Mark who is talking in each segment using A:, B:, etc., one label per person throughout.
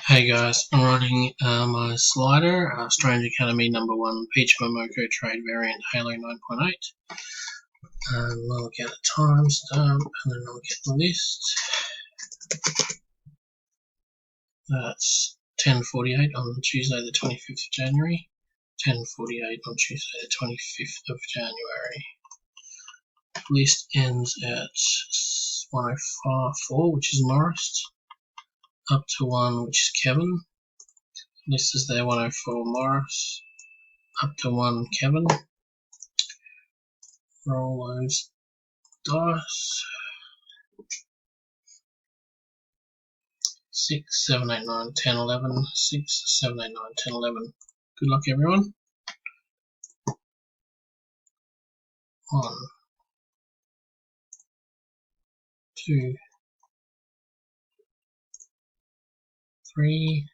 A: Hey guys, I'm running my slider, Strange Academy #1 Peach Momoko Trade Variant Halo 9.8. I'll get a timestamp and then I'll get the list. That's 10:48 on Tuesday the 25th of January. 10:48 on Tuesday the 25th of January. The list ends at 104, which is Morris, up to 1, which is Kevin. List is there, 104 Morris, up to 1 Kevin. Roll those dice. 6, 7, 8, 9, 10, 11. 6, 7, 8, 9, 10, 11. Good luck, everyone. 1, 2, 3,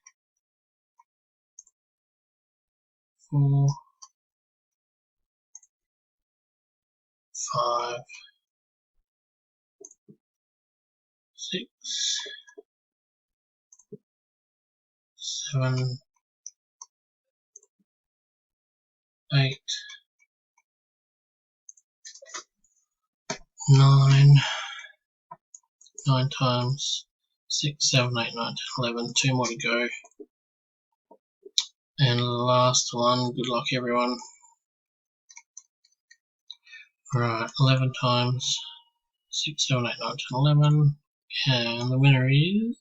A: 4, 5, 6, 7, 8, 9. 9 times 6, 7, 8, 9, 10, 11. 2 more to go. And last one. Good luck, everyone. Alright, 11 times 6, 7, 8, 9, 10, 11. And the winner is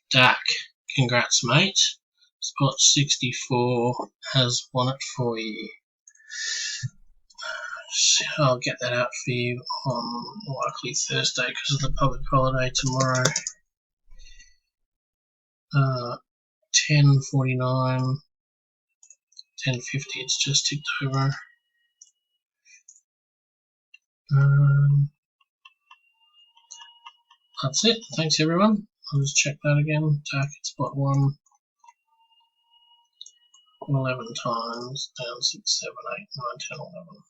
A: Dak. Congrats, mate. Spot 64 has won it for you. I'll get that out for you on likely Thursday because of the public holiday tomorrow. 10:49, 10:50. It's just ticked over. That's it. Thanks, everyone. I'll just check that again. Dak at spot 1. 11 times down 6, 7, 8, 9, 10, 11.